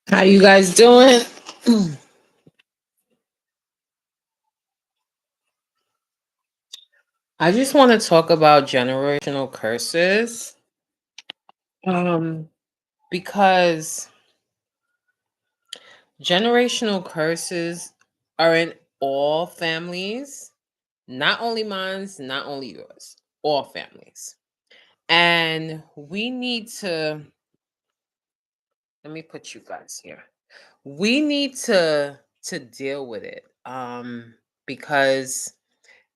How you guys doing? I just want to talk about generational curses. Um, because generational curses are in all families, not only mine's, not only yours, all families. And we need to, let me put you guys here. We need to deal with it. Because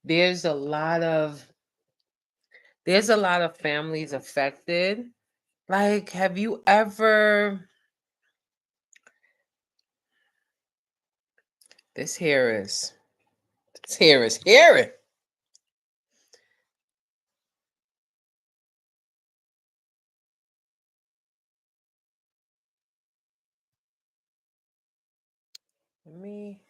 there's a lot of there's a lot of families affected. Like, have you ever this hair is this hair is hairy. Let me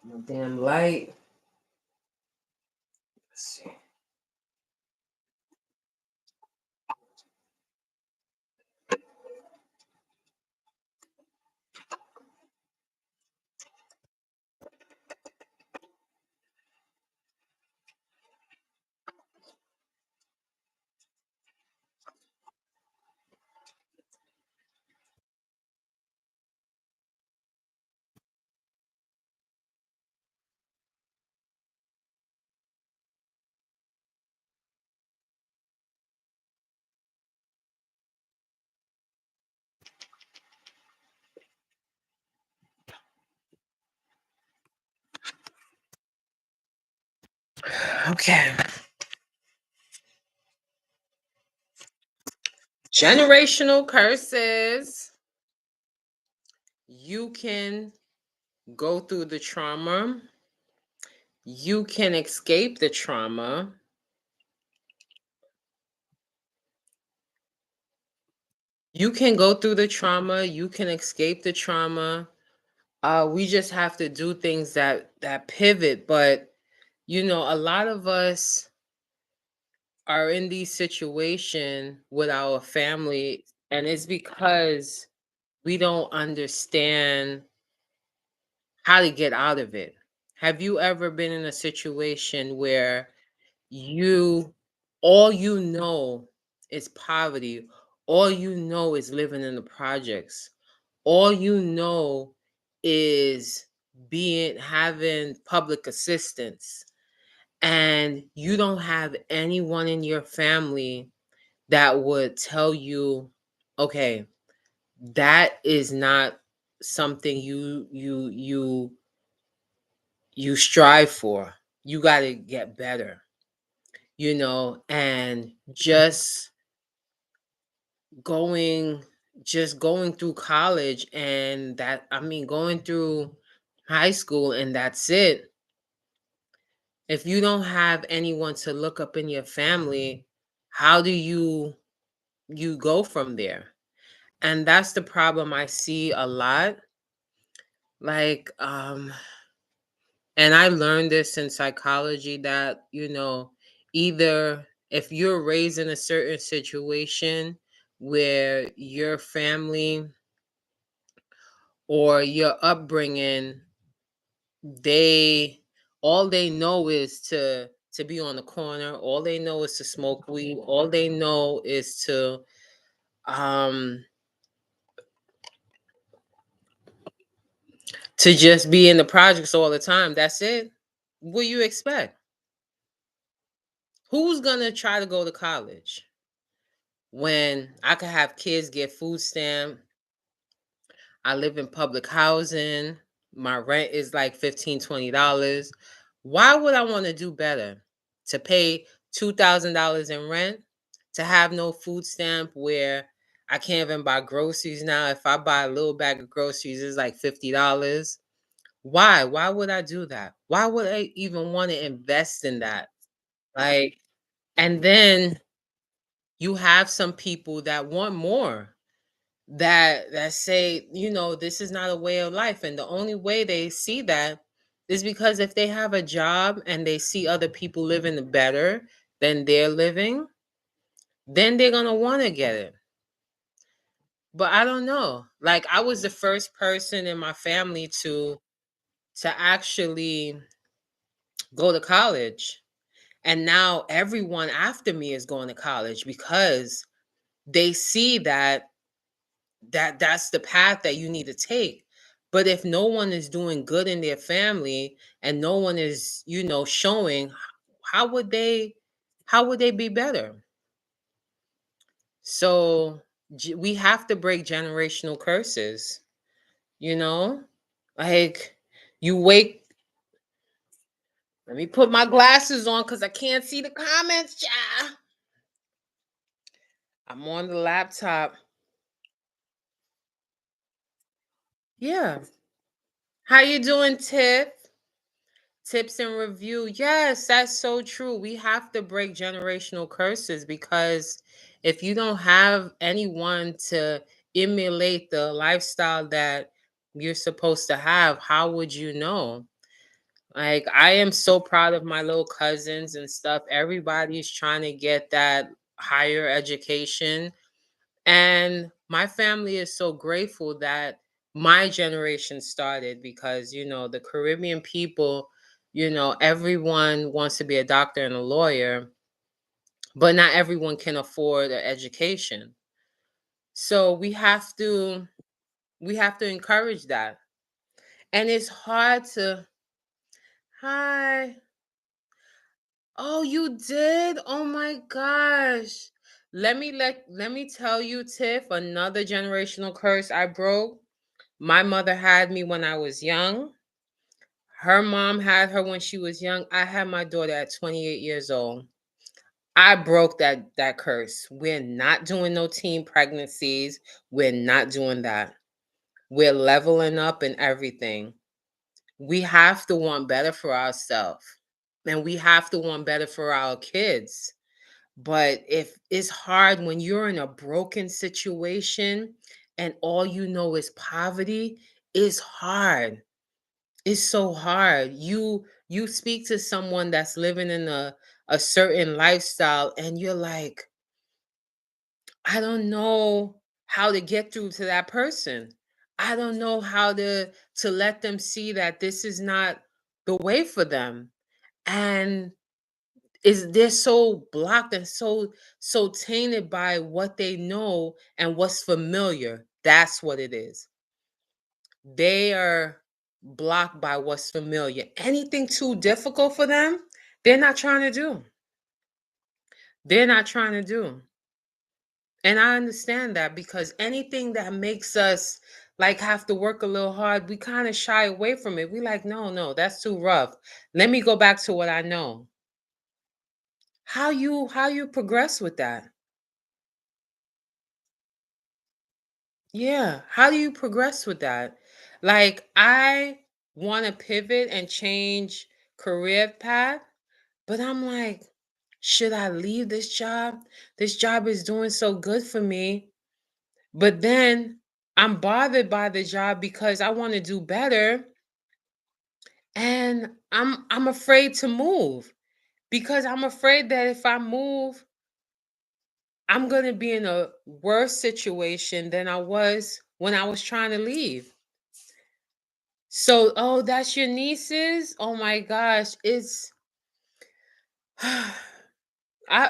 got my damn light. Let's see. Okay. Generational curses. You can go through the trauma. You can escape the trauma. You can go through the trauma. You can escape the trauma. We just have to do things that pivot. But a lot of us are in these situation with our family, and it's because we don't understand how to get out of it. Have you ever been in a situation where you all you know is poverty, all you know is living in the projects, all you know is being having public assistance, and you don't have anyone in your family that would tell you, okay, that is not something you strive for. You got to get better, and going going through college, and that I mean going through high school, and that's it. If you don't have anyone to look up in your family, how do you go from there? And that's the problem I see a lot. Like, and I learned this in psychology that, either if you're raised in a certain situation where your family or your upbringing, they all they know is to be on the corner, all they know is to smoke weed, all they know is um to just be in the projects all the time. That's it. What do you expect? Who's gonna try to go to college when I could have kids get food stamp? I live in public housing. My rent is like $15-$20. Why would I want to do better? To pay $2,000 in rent? To have no food stamp where I can't even buy groceries now. If I buy a little bag of groceries, it's like $50. Why? Why would I do that? Why would I even want to invest in that? Like, and then you have some people that want more, that say, this is not a way of life. And the only way they see that is because if they have a job and they see other people living better than they're living, then they're gonna want to get it. But I don't know. Like, I was the first person in my family to actually go to college. And now everyone after me is going to college because they see that's the path that you need to take. But if no one is doing good in their family and no one is, showing, how would they how would they be better? So we have to break generational curses, you know? Like, you wake let me put my glasses on cuz I can't see the comments, child. I'm on the laptop. Yeah. How you doing, Tiff? Tips and review. Yes, that's so true. We have to break generational curses because if you don't have anyone to emulate the lifestyle that you're supposed to have, how would you know? Like, I am so proud of my little cousins and stuff. Everybody's trying to get that higher education. And my family is so grateful that my generation started because, the Caribbean people, everyone wants to be a doctor and a lawyer, but not everyone can afford an education. So we have to encourage that. And it's hard to hi. Oh, you did? Oh my gosh. Let me tell you, Tiff, another generational curse I broke. My mother had me when I was young. Her mom had her when she was young. I had my daughter at 28 years old. I broke that curse. We're not doing no teen pregnancies. We're not doing that. We're leveling up and everything. We have to want better for ourselves. And we have to want better for our kids. But if it's hard when you're in a broken situation and all you know is poverty, it's hard. It's so hard. You speak to someone that's living in a certain lifestyle and you're like, I don't know how to get through to that person. I don't know how to let them see that this is not the way for them. And is they're so blocked and so tainted by what they know and what's familiar. That's what it is. They are blocked by what's familiar. Anything too difficult for them, they're not trying to do. They're not trying to do. And I understand that because anything that makes us like have to work a little hard, we kind of shy away from it. We like, no, no, that's too rough. Let me go back to what I know. How you progress with that? Yeah. How do you progress with that? Like, I want to pivot and change career path, but I'm like, should I leave this job? This job is doing so good for me. But then I'm bothered by the job because I want to do better. And I'm afraid to move because I'm afraid that if I move, I'm gonna be in a worse situation than I was when I was trying to leave. So, oh, that's your nieces? Oh my gosh, it's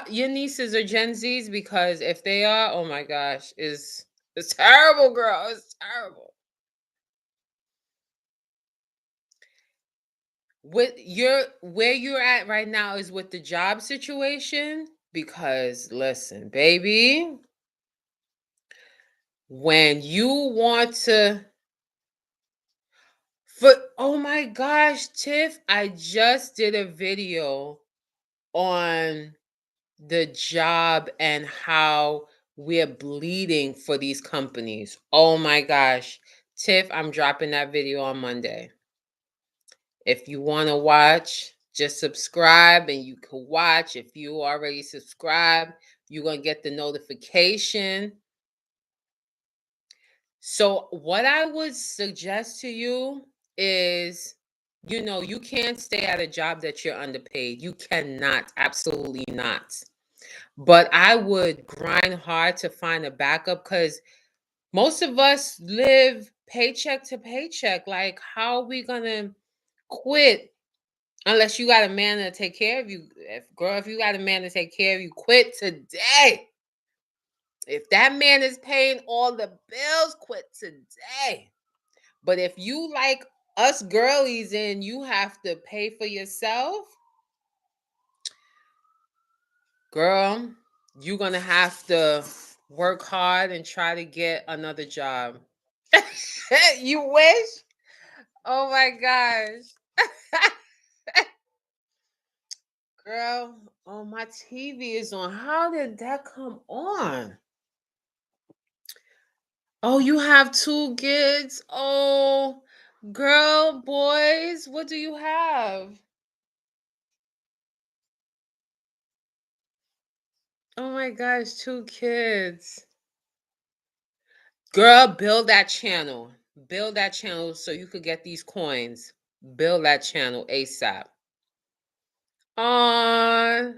your nieces are Gen Zs because if they are, oh my gosh, it's terrible, girl. It's terrible. With your where you're at right now is with the job situation because listen, baby, when you want to for oh my gosh, Tiff, I just did a video on the job and how we're bleeding for these companies. Oh my gosh. Tiff, I'm dropping that video on Monday. If you want to watch, just subscribe and you can watch. If you already subscribed, you're going to get the notification. So, what I would suggest to you is, you can't stay at a job that you're underpaid. You cannot, absolutely not. But I would grind hard to find a backup because most of us live paycheck to paycheck. Like, how are we gonna quit unless you got a man to take care of you? If you got a man to take care of you, quit today. If that man is paying all the bills, quit today. But if you like us girlies and you have to pay for yourself, girl, you're gonna have to work hard and try to get another job. You wish? Oh my gosh. Girl, oh, my TV is on. How did that come on? Oh, you have two kids? Oh, girl, boys, what do you have? Oh my gosh, two kids. Girl, build that channel. Build that channel so you could get these coins. Build that channel ASAP. Aw,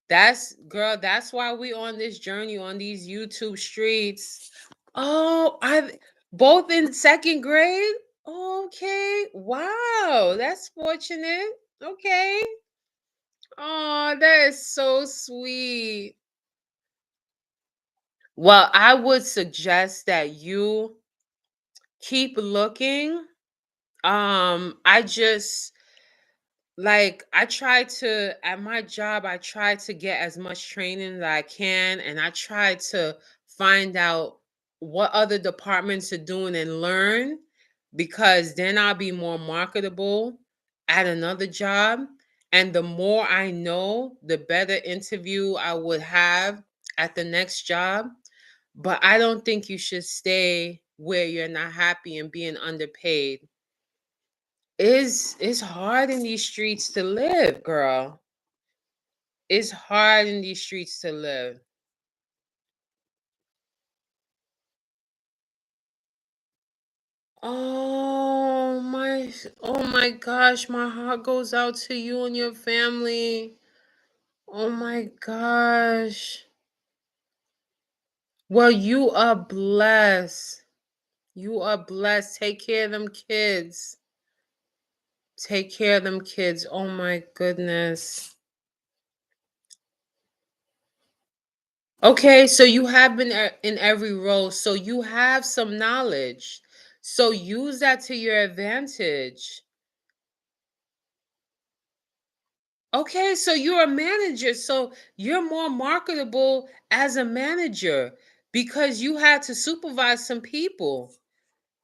that's why we on this journey on these YouTube streets. Oh, I both in second grade? Okay. Wow, that's fortunate. Okay. Oh, that is so sweet. Well, I would suggest that you keep looking. I just like I try to at my job, I try to get as much training that I can, and I try to find out what other departments are doing and learn because then I'll be more marketable at another job. And the more I know, the better interview I would have at the next job. But I don't think you should stay where you're not happy and being underpaid. It's hard in these streets to live, girl. It's hard in these streets to live. Oh my gosh, my heart goes out to you and your family. Oh my gosh. Well, you are blessed. You are blessed. Take care of them kids. Take care of them kids. Oh my goodness. Okay, so you have been in every role, so you have some knowledge. So use that to your advantage. Okay, so you're a manager, so you're more marketable as a manager because you had to supervise some people.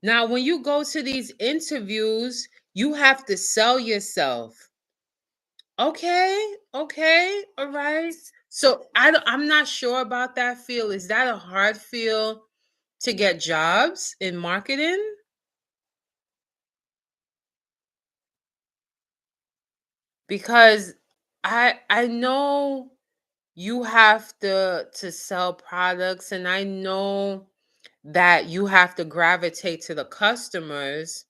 Now, when you go to these interviews, you have to sell yourself. Okay, okay, all right. So I'm not sure about that field. Is that a hard field to get jobs in marketing? Because I know you have to sell products, and I know that you have to gravitate to the customers,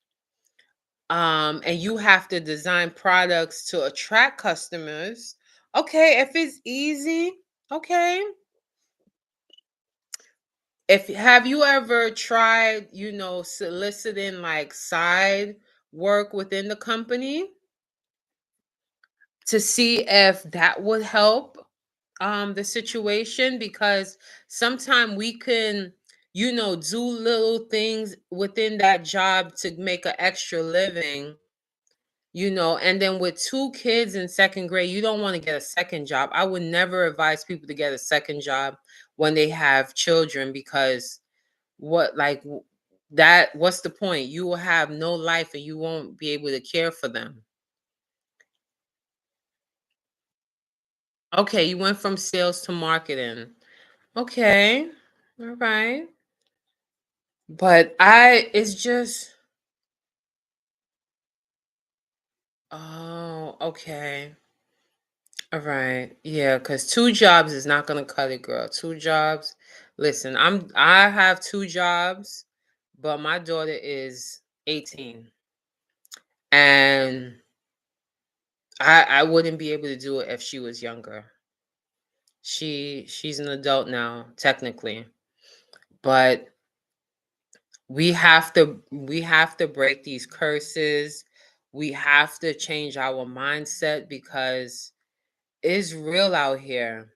and you have to design products to attract customers. Okay, if it's easy, okay. If have you ever tried, soliciting like side work within the company to see if that would help the situation? Because sometimes we can, do little things within that job to make an extra living, and then with two kids in second grade, you don't want to get a second job. I would never advise people to get a second job when they have children because what like w- that what's the point? You will have no life and you won't be able to care for them. Okay, you went from sales to marketing. Okay. All right. But I it's just Oh, okay. All right. Yeah, because two jobs is not gonna cut it, girl. Two jobs. Listen, I have two jobs, but my daughter is 18. And I wouldn't be able to do it if she was younger. She's an adult now, technically. But we have to break these curses. We have to change our mindset because it's real out here.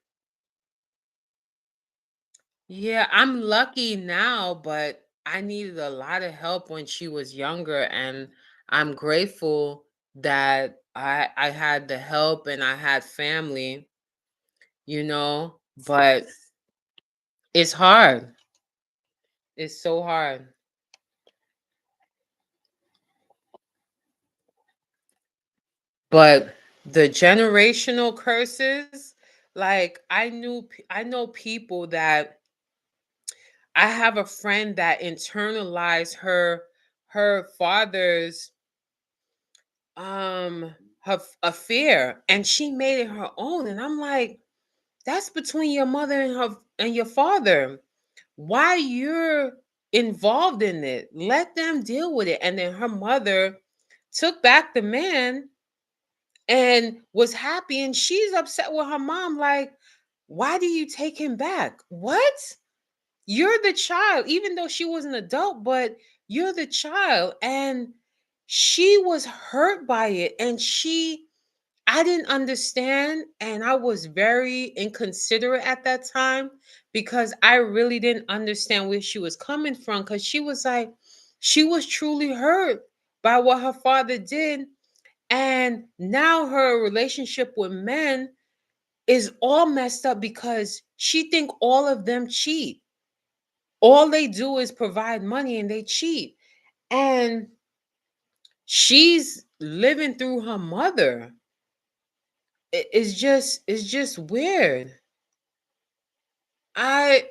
Yeah, I'm lucky now, but I needed a lot of help when she was younger, and I'm grateful that I had the help and I had family, but it's hard. It's so hard. But the generational curses, like I know people that I have a friend that internalized her father's affair, and she made it her own, and I'm like, that's between your mother and her and your father. Why you're involved in it? Let them deal with it. And then her mother took back the man and was happy, and she's upset with her mom, like, why do you take him back? What? You're the child, even though she was an adult, but you're the child. And she was hurt by it. And I didn't understand. And I was very inconsiderate at that time because I really didn't understand where she was coming from. Because she was like, she was truly hurt by what her father did. And now her relationship with men is all messed up because she think all of them cheat. All they do is provide money and they cheat. And she's living through her mother. It's just weird. I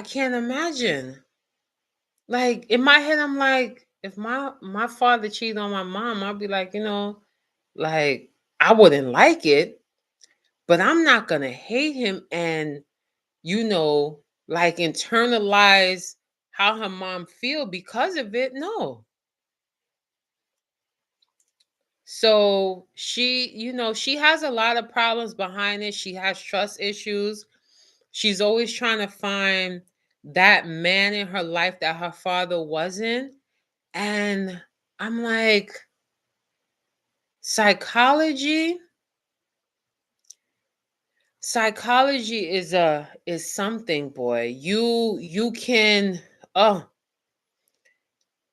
can't imagine. Like in my head, I'm like, if my father cheated on my mom, I'd be like, like I wouldn't like it, but I'm not gonna hate him and like internalize how her mom feel because of it. No. So she has a lot of problems behind it. She has trust issues. She's always trying to find that man in her life that her father wasn't. And I'm like, psychology, psychology is something, boy. You can oh,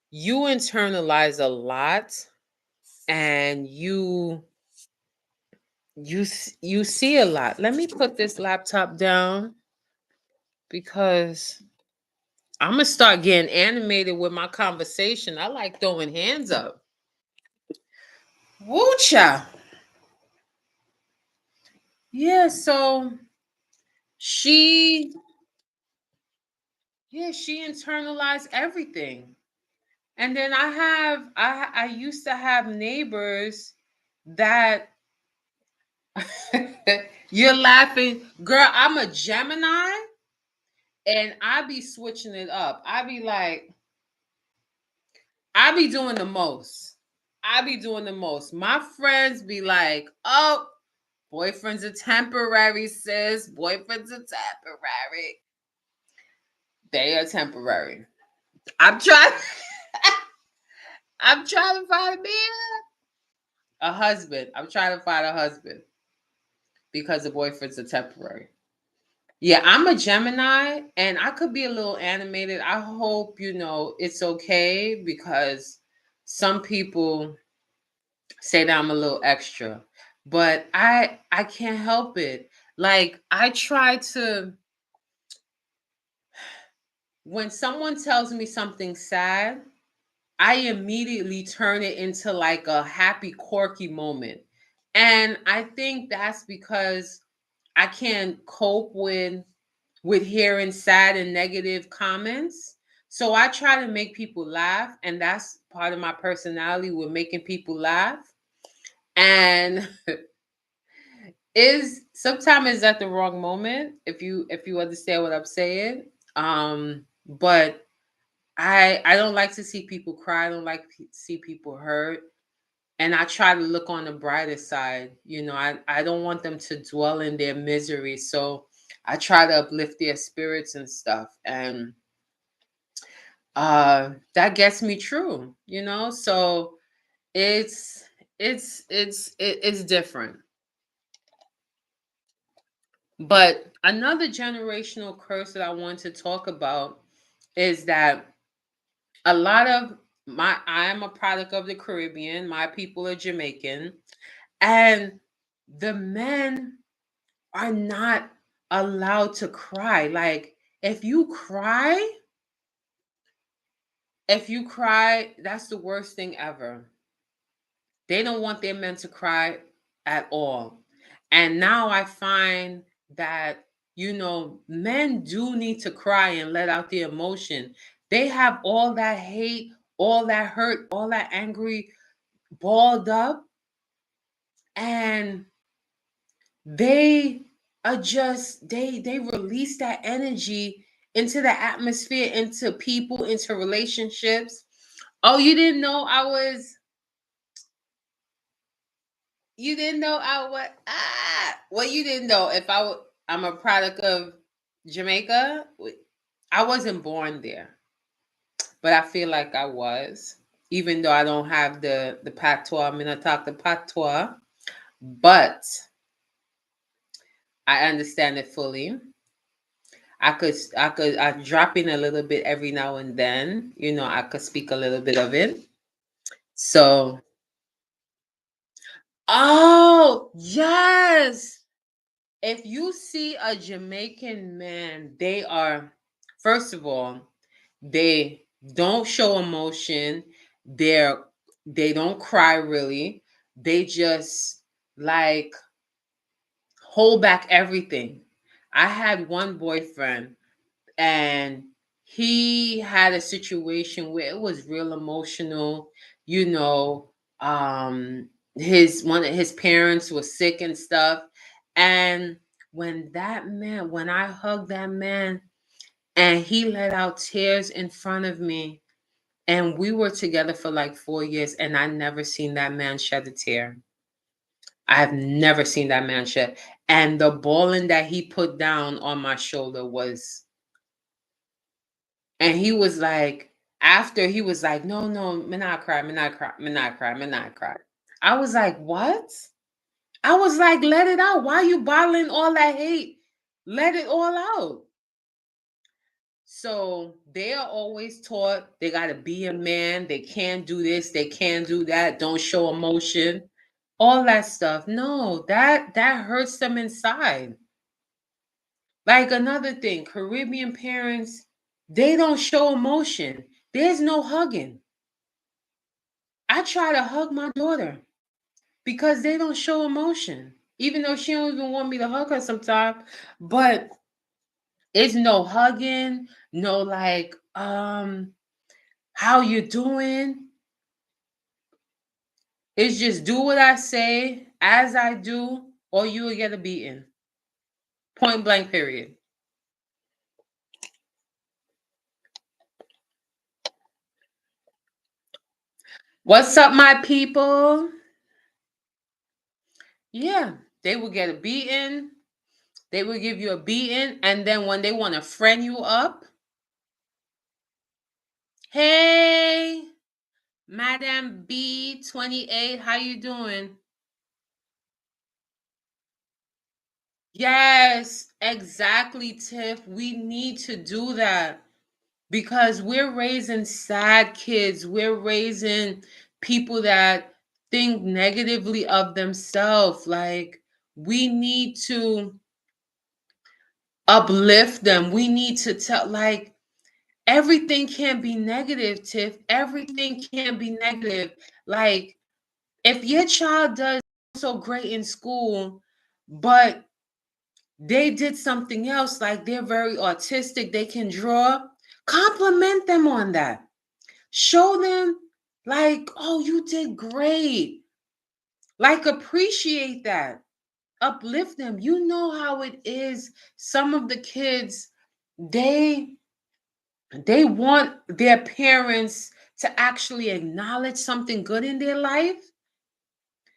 you internalize a lot, and you see a lot. Let me put this laptop down because I'm gonna start getting animated with my conversation. I like throwing hands up. Woocha. Yeah, so she she internalized everything. And then I used to have neighbors that you're laughing. Girl, I'm a Gemini and I be switching it up. I be doing the most. I be doing the most. My friends be like, oh, boyfriends are temporary, sis. Boyfriends are temporary. They are temporary. I'm trying. I'm trying to find a man, a husband. I'm trying to find a husband because the boyfriends are temporary. Yeah, I'm a Gemini, and I could be a little animated. I hope it's okay because some people say that I'm a little extra, but I can't help it. Like I try to when someone tells me something sad, I immediately turn it into like a happy, quirky moment. And I think that's because I can't cope with hearing sad and negative comments. So I try to make people laugh, and that's part of my personality with making people laugh. And is sometimes it's at the wrong moment, if you understand what I'm saying. But I don't like to see people cry. I don't like to see people hurt. And I try to look on the brighter side. I don't want them to dwell in their misery. So I try to uplift their spirits and stuff. And that gets me through. So it's it's different. But another generational curse that I want to talk about is that a lot of I am a product of the Caribbean. My people are Jamaican, and the men are not allowed to cry. Like if you cry, that's the worst thing ever. They don't want their men to cry at all. And now I find that, men do need to cry and let out the emotion. They have all that hate, all that hurt, all that angry balled up, and they they release that energy into the atmosphere, into people, into relationships. Oh, you didn't know I was well, you didn't know if I'm a product of Jamaica. I wasn't born there, but I feel like I was, even though I don't have the patois. I'm gonna talk the patois, but I understand it fully. I drop in a little bit every now and then. I could speak a little bit of it. So, oh yes. If you see a Jamaican man, first of all, they don't show emotion. They're they don't cry really. They just like hold back everything. I had one boyfriend, and he had a situation where it was real emotional. you know his one of his parents was sick and stuff, and when I hugged that man and he let out tears in front of me, and we were together for like 4 years, and I never seen that man shed a tear. I've never seen that man shed. And the bawling that he put down on my shoulder was, and he was like, after he was like, no, no, me not cry, me not cry, me not cry, me not cry. I was like, what? I was like, let it out. Why you bottling all that hate? Let it all out. So they are always taught they gotta be a man, they can't do this, they can't do that, don't show emotion, all that stuff. No, that hurts them inside. Like another thing, Caribbean parents, they don't show emotion. There's no hugging. I try to hug my daughter because they don't show emotion, even though she don't even want me to hug her sometimes. But it's no hugging, no like, how you doing? It's just do what I say as I do, or you will get a beating. Point blank, period. What's up, my people? Yeah, they will get a beating. They will give you a beating, and then when they want to friend you up, hey, Madam B28, how you doing? Yes, exactly, Tiff. We need to do that because we're raising sad kids. We're raising people that think negatively of themselves. Like, we need to uplift them. We need to tell, like, everything can't be negative, Tiff. Everything can't be negative. Like, if your child does so great in school, but they did something else, like they're very autistic, they can draw, compliment them on that. Show them, like, oh, you did great. Like, appreciate that. Uplift them. You know how it is. Some of the kids, they they want their parents to actually acknowledge something good in their life.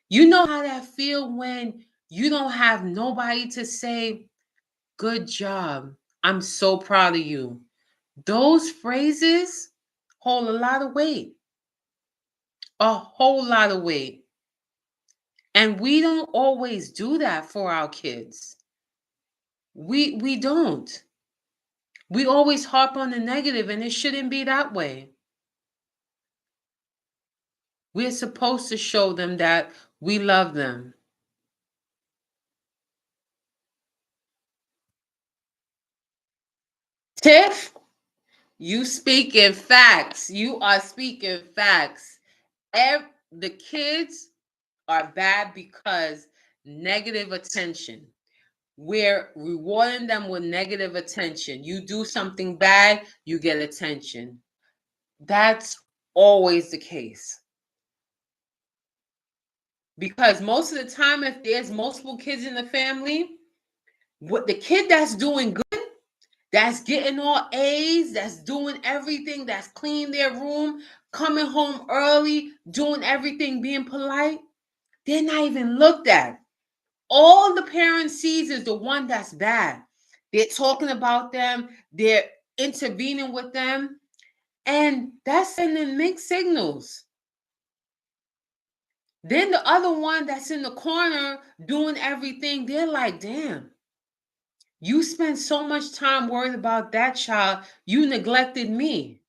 You know how that feel when you don't have nobody to say, "Good job. I'm so proud of you." Those phrases hold a lot of weight, a whole lot of weight. And we don't always do that for our kids. We don't. We always harp on the negative, and it shouldn't be that way. We're supposed to show them that we love them. Tiff, you speaking facts. You are speaking facts. The kids are bad because negative attention. We're rewarding them with negative attention. You do something bad, you get attention. That's always the case. Because most of the time, if there's multiple kids in the family, what the kid that's doing good, that's getting all A's, that's doing everything, that's cleaning their room, coming home early, doing everything, being polite, they're not even looked at. All the parent sees is the one that's bad. They're talking about them, they're intervening with them, and that's sending mixed signals. Then the other one that's in the corner doing everything, they're like, damn, you spent so much time worried about that child, you neglected me.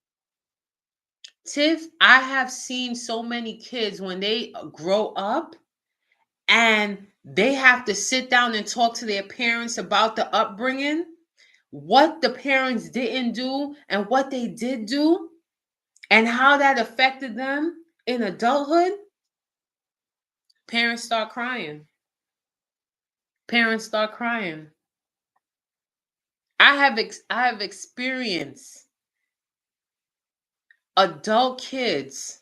Tiff, I have seen so many kids when they grow up and they have to sit down and talk to their parents about the upbringing, what the parents didn't do and what they did do, and how that affected them in adulthood. Parents start crying. Parents start crying. I have experienced adult kids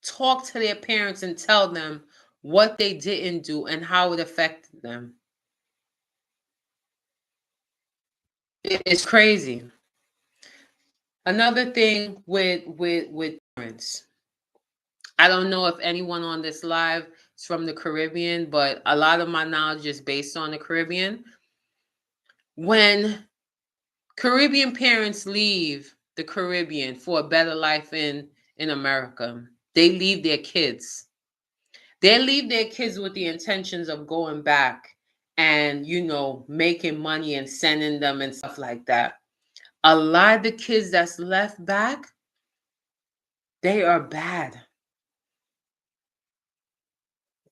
talk to their parents and tell them what they didn't do and how it affected them. It's crazy. Another thing with parents. I don't know if anyone on this live is from the Caribbean, but a lot of my knowledge is based on the Caribbean. When Caribbean parents leave the Caribbean for a better life in America, they leave their kids. They leave their kids with the intentions of going back and, making money and sending them and stuff like that. A lot of the kids that's left back, they are bad.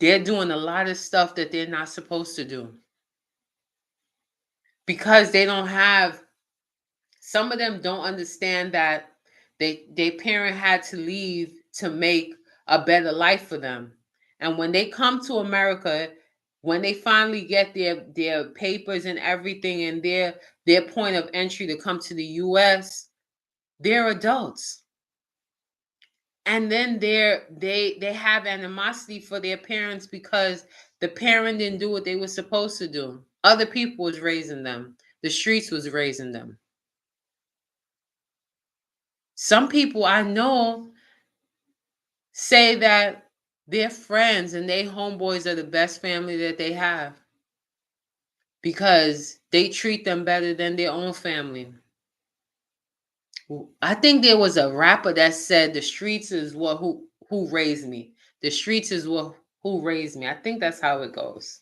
They're doing a lot of stuff that they're not supposed to do because they don't have, some of them don't understand that their parent had to leave to make a better life for them. And when they come to America, when they finally get their papers and everything and their point of entry to come to the US, they're adults. And then they have animosity for their parents because the parent didn't do what they were supposed to do. Other people was raising them. The streets was raising them. Some people I know say that their friends and their homeboys are the best family that they have because they treat them better than their own family. I think there was a rapper that said the streets is what who raised me. The streets is what who raised me. I think that's how it goes.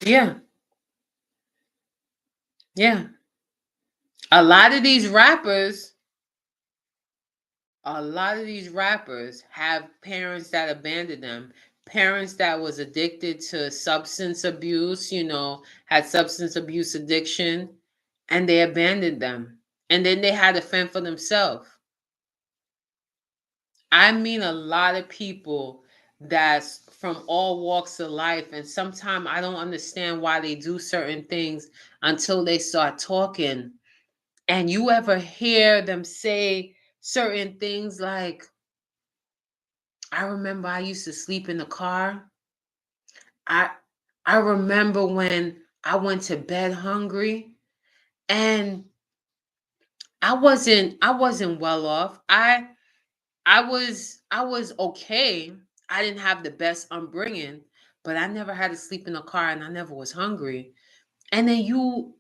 Yeah. Yeah. A lot of these rappers, a lot of these rappers have parents that abandoned them. Parents that was addicted to substance abuse, had substance abuse addiction, and they abandoned them. And then they had to fend for themselves. I mean a lot of people that's from all walks of life, and sometimes I don't understand why they do certain things until they start talking. And you ever hear them say certain things like, I remember I used to sleep in the car. I I remember when I went to bed hungry and I wasn't well off. I was okay. I didn't have the best upbringing, but I never had to sleep in a car and I never was hungry. And then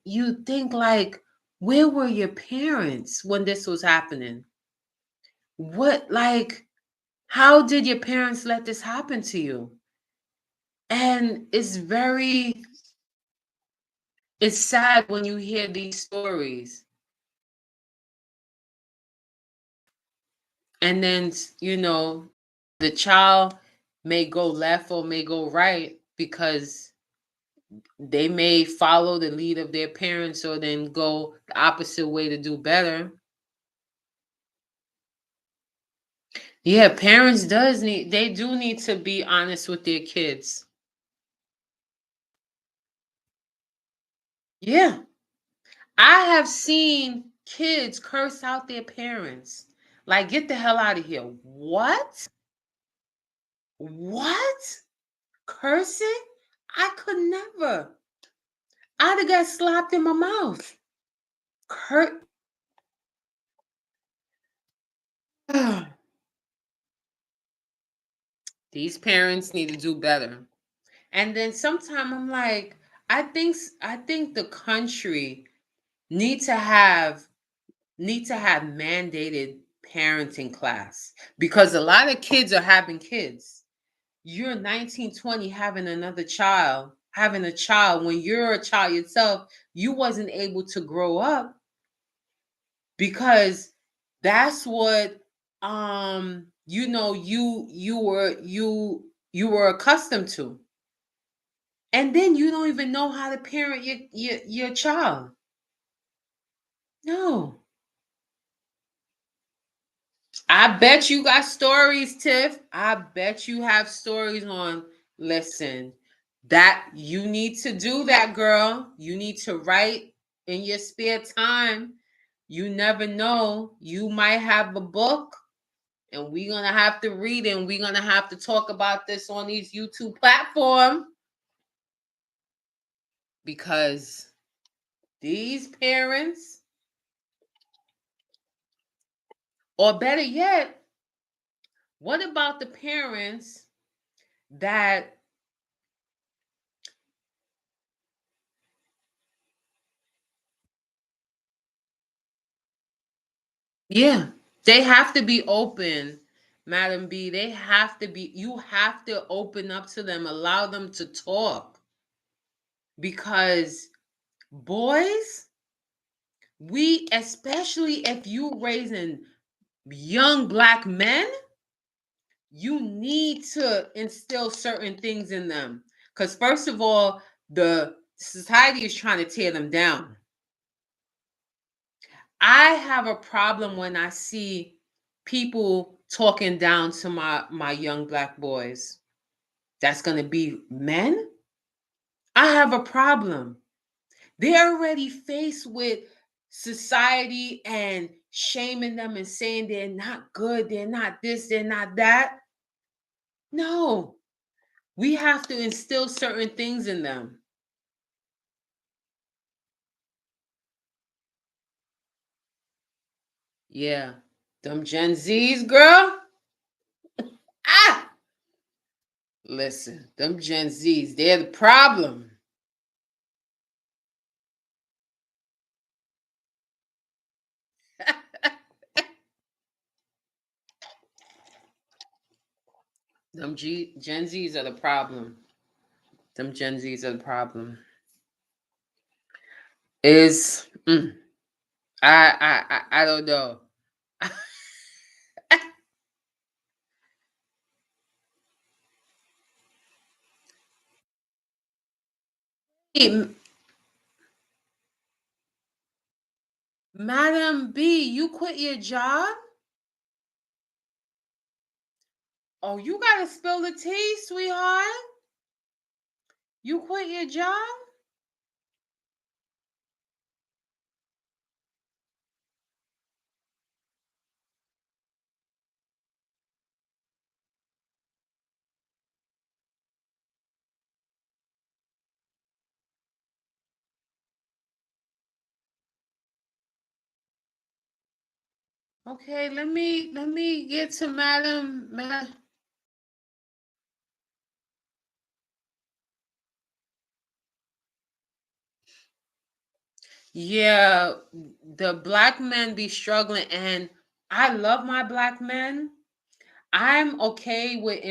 you think like, where were your parents when this was happening? What, like, how did your parents let this happen to you? And it's sad when you hear these stories. And then, the child may go left or may go right because they may follow the lead of their parents or then go the opposite way to do better. Yeah, parents do need to be honest with their kids. Yeah. I have seen kids curse out their parents. Like, get the hell out of here. What? What? Cursing? I could never. I'd have got slapped in my mouth. Cur- These parents need to do better. And then sometime I'm like, I think the country need to have mandated parenting class because a lot of kids are having kids. You're 19, 20 having a child when you're a child yourself, you wasn't able to grow up because that's what you were accustomed to. And then you don't even know how to parent your child. No. I bet you got stories, Tiff. I bet you have stories on. Listen, that you need to do that, girl. You need to write in your spare time. You never know. You might have a book, and we're gonna have to read it, and we're gonna have to talk about this on these YouTube platforms because these parents, or better yet, what about the parents that, yeah, they have to be open, Madam B. You have to open up to them, allow them to talk. Because boys, especially if you raising young black men, you need to instill certain things in them. Because first of all, the society is trying to tear them down. I have a problem when I see people talking down to my young black boys. That's going to be men. I have a problem. They're already faced with society and shaming them and saying they're not good, they're not this, they're not that. No, we have to instill certain things in them. Yeah, them Gen Zs, girl. Ah, listen, them Gen Zs, they're the problem. Gen Zs are the problem. Them Gen Zs are the problem. Is I don't know. Hey, Madam B, you quit your job? Oh, you gotta spill the tea, sweetheart. You quit your job? Okay, let me get to Madam Yeah, the black men be struggling, and I love my black men. I'm okay with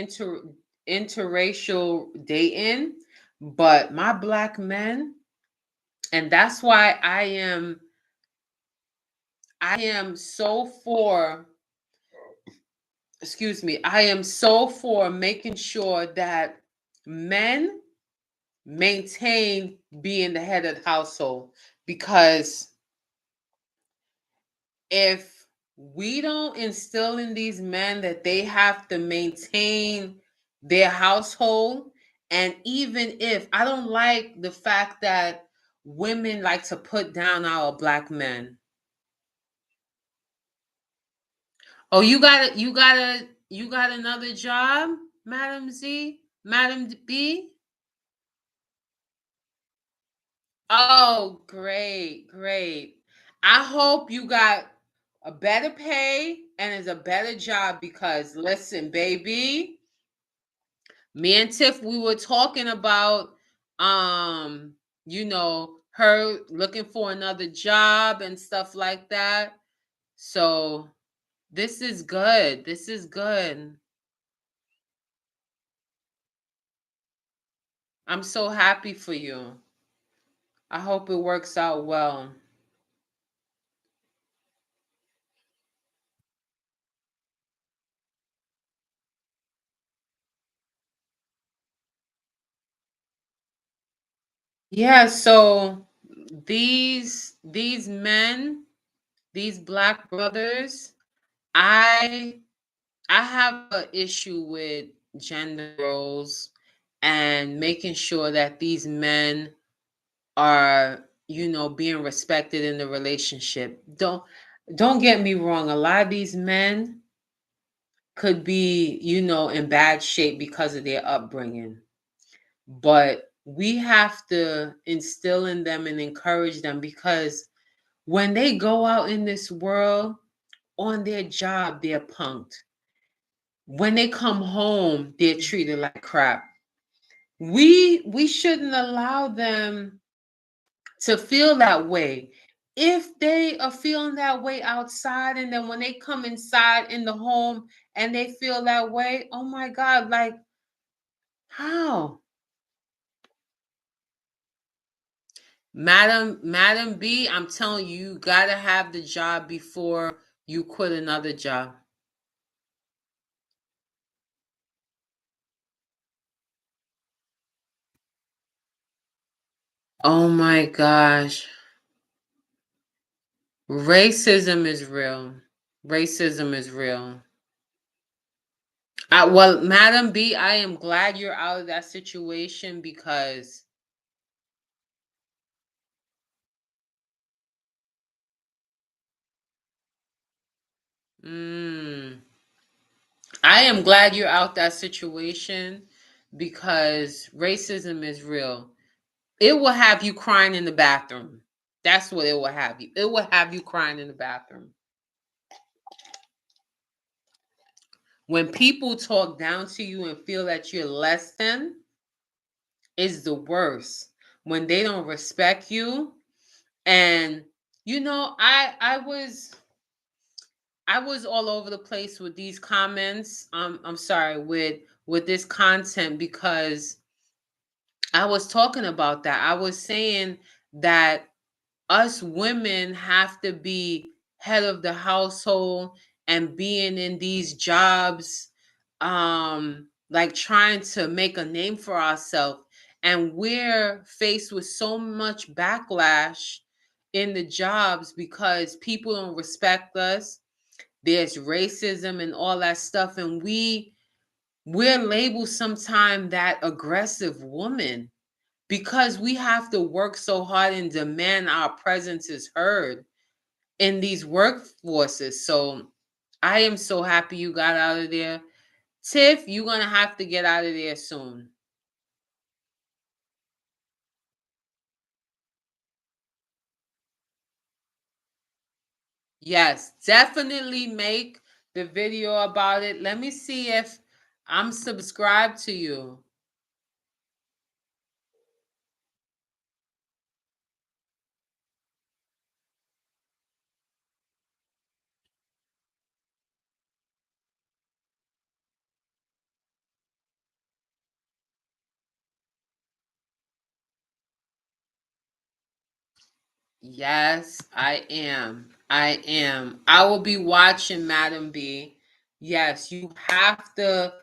interracial dating, but my black men, and that's why I am so for, excuse me, I am so for making sure that men maintain being the head of the household, because if we don't instill in these men that they have to maintain their household, and even if I don't like the fact that women like to put down our black men. Oh, you got another job, Madam Z, Madam B? Oh, great, great. I hope you got a better pay and is a better job, because listen, baby, me and Tiff, we were talking about her looking for another job and stuff like that. So this is good. This is good. I'm so happy for you. I hope it works out well. Yeah, so these men, these black brothers, I I have an issue with gender roles and making sure that these men are, being respected in the relationship. Don't get me wrong, a lot of these men could be, in bad shape because of their upbringing. But we have to instill in them and encourage them, because when they go out in this world on their job, they're punked. When they come home, they're treated like crap. We shouldn't allow them to feel that way. If they are feeling that way outside, and then when they come inside in the home and they feel that way, oh my God, like how? Madam B, I'm telling you, you gotta have the job before you quit another job. Oh my gosh. Racism is real. Racism is real. Well, Madam B, I am glad you're out of that situation, because mm, I am glad you're out that situation, because racism is real. It will have you crying in the bathroom. That's what it will have you. It will have you crying in the bathroom. When people talk down to you and feel that you're less than, is the worst. When they don't respect you, and I was all over the place with these comments. I'm sorry, with this content, because I was talking about that. I was saying that us women have to be head of the household and being in these jobs, like trying to make a name for ourselves, and we're faced with so much backlash in the jobs because people don't respect us. There's racism and all that stuff, and we're labeled sometime that aggressive woman, because we have to work so hard and demand our presence is heard in these workforces. So I am so happy you got out of there. Tiff, you're gonna have to get out of there soon. Yes, definitely make the video about it. Let me see if I'm subscribed to you. Yes, I am. I am. I will be watching Madam B. Yes, you have to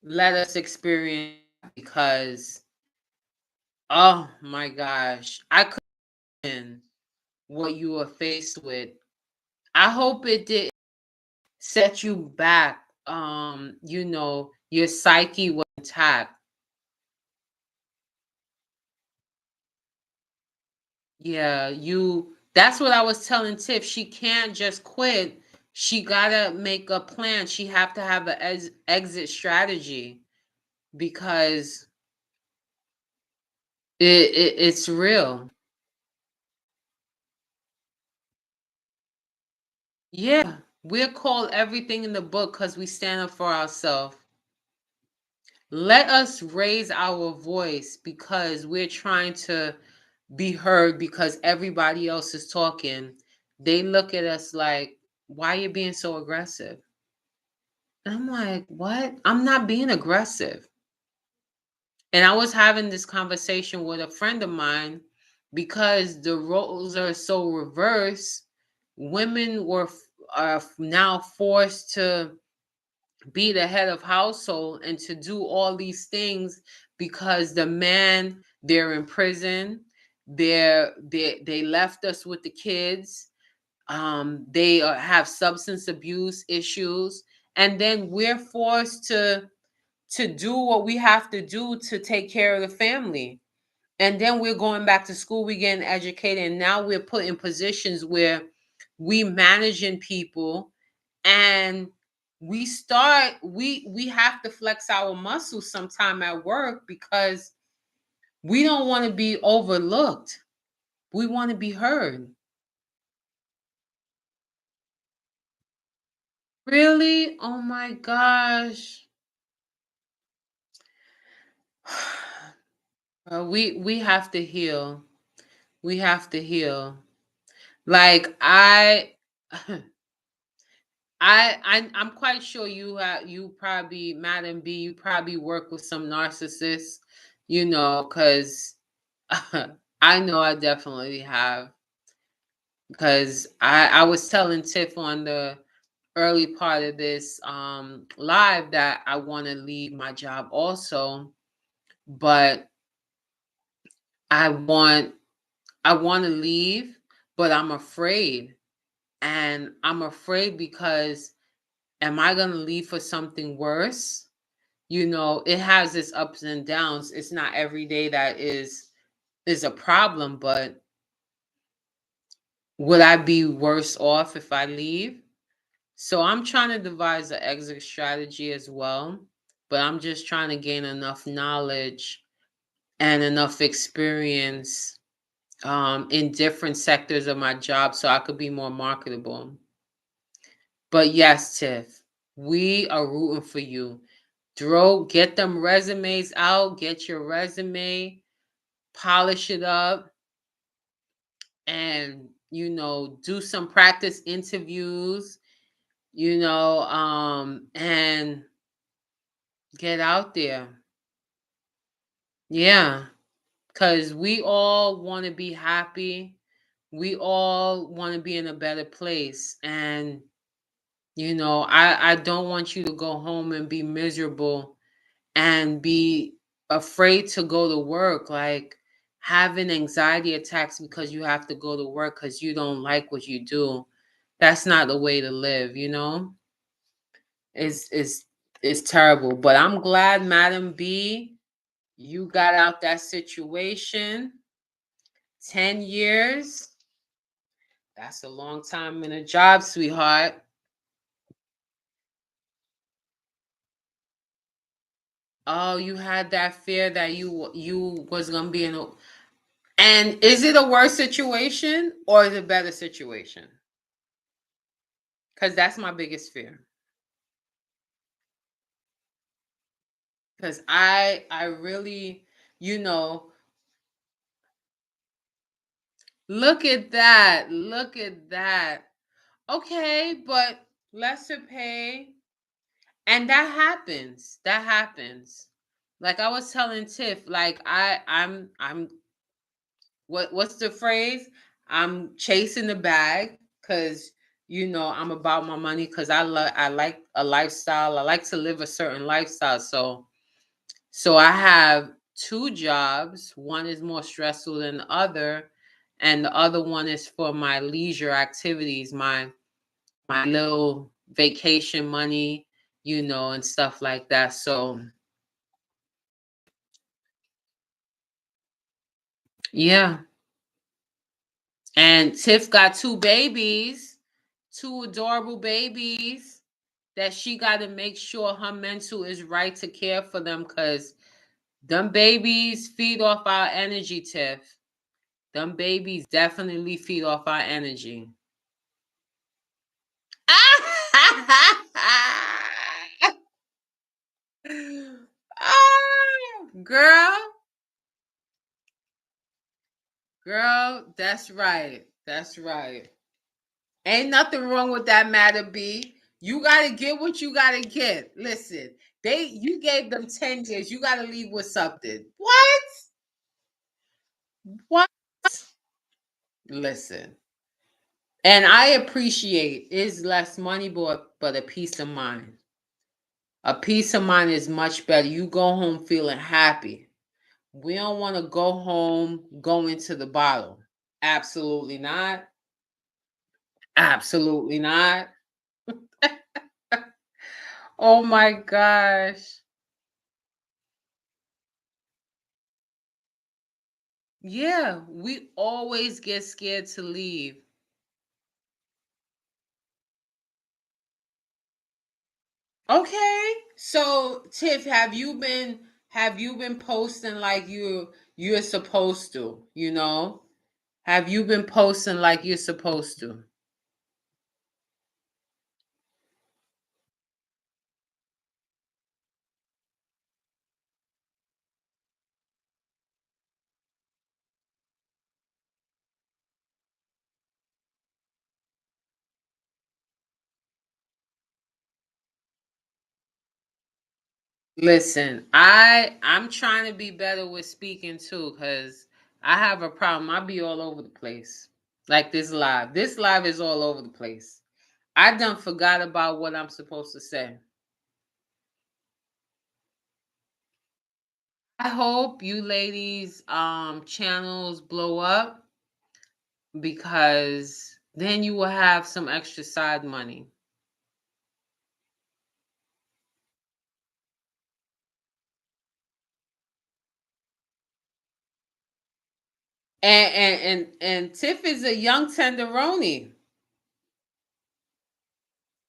let us experience because oh my gosh, I couldn't what you were faced with. I hope it did set you back. Your psyche was intact. Yeah, that's what I was telling Tiff. She can't just quit. She gotta make a plan. She have to have an exit strategy because it's real. Yeah, we're called everything in the book because we stand up for ourselves. Let us raise our voice because we're trying to be heard because everybody else is talking. They look at us like, why are you being so aggressive? And I'm like, what? I'm not being aggressive. And I was having this conversation with a friend of mine because the roles are so reversed. Women are now forced to be the head of household and to do all these things because the man they're in prison, they left us with the kids. They have substance abuse issues, and then we're forced to do what we have to do to take care of the family. And then we're going back to school, we're getting educated, and now we're put in positions where we managing people, and we have to flex our muscles sometime at work because we don't want to be overlooked. We want to be heard. Really? Oh my gosh. We have to heal. We have to heal. Like I'm quite sure you probably Madam B, you probably work with some narcissists, because I know I definitely have. Because I was telling Tiff on the early part of this live that I want to leave my job also, but I want I want to leave, but I'm afraid. And I'm afraid because am I going to leave for something worse? It has its ups and downs. It's not every day that is a problem, but would I be worse off if I leave? So I'm trying to devise an exit strategy as well, but I'm just trying to gain enough knowledge and enough experience in different sectors of my job so I could be more marketable. But yes, Tiff, we are rooting for you. Get them resumes out, get your resume, polish it up, and do some practice interviews, and get out there. Yeah, because we all want to be happy. We all want to be in a better place. And, I don't want you to go home and be miserable and be afraid to go to work, like having anxiety attacks because you have to go to work because you don't like what you do. That's not the way to live. It's terrible. But I'm glad, Madam B, you got out that situation. 10 years. That's a long time in a job, sweetheart. Oh, you had that fear that you was gonna be in a. And is it a worse situation or is it a better situation? Cause that's my biggest fear. Cause I really, you know, look at that. Look at that. Okay, but lesser pay. And that happens. That happens. Like I was telling Tiff, like I'm what's the phrase? I'm chasing the bag because I'm about my money because I like a lifestyle. I like to live a certain lifestyle. So I have two jobs. One is more stressful than the other, and the other one is for my leisure activities, my little vacation money, and stuff like that. So yeah. And Tiff got two babies, two adorable babies that she got to make sure her mental is right to care for them because them babies feed off our energy, Tiff. Them babies definitely feed off our energy. Ah, girl, that's right. That's right. Ain't nothing wrong with that matter, B. You gotta get what you gotta get. Listen, you gave them 10 years. You gotta leave with something. What? What? Listen. And I appreciate is less money, but a peace of mind. A peace of mind is much better. You go home feeling happy. We don't want to go home going to the bottle. Absolutely not. Absolutely not. Oh my gosh. Yeah, we always get scared to leave. Okay. So, Tiff, have you been posting like you're supposed to? Have you been posting like you're supposed to? Listen, I'm trying to be better with speaking too cuz I have a problem. I be all over the place. Like this live. This live is all over the place. I done forgot about what I'm supposed to say. I hope you ladies channels blow up because then you will have some extra side money. And Tiff is a young tenderoni.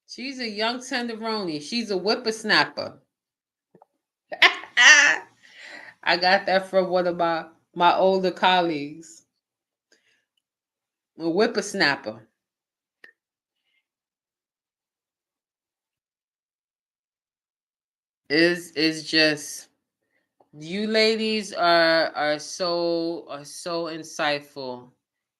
She's a young tenderoni. She's a whippersnapper. I got that from one of my older colleagues. A whippersnapper is just you ladies are so insightful.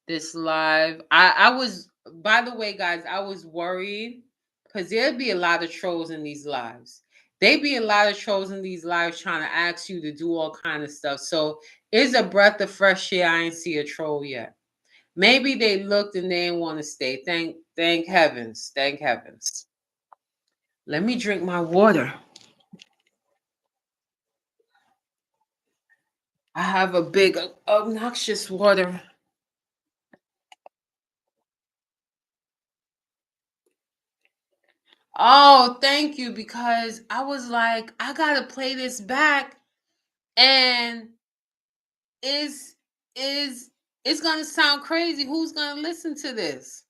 This live, I was, by the way, guys, I was worried because there'd be a lot of trolls in these lives. They be a lot of trolls in these lives trying to ask you to do all kind of stuff. So it's a breath of fresh air. I ain't see a troll yet. Maybe they looked and they didn't want to stay. Thank heavens. Thank heavens. Let me drink my water. I have a big obnoxious water. Oh, thank you. Because I was like, I gotta play this back, and is is it's gonna sound crazy. Who's gonna listen to this?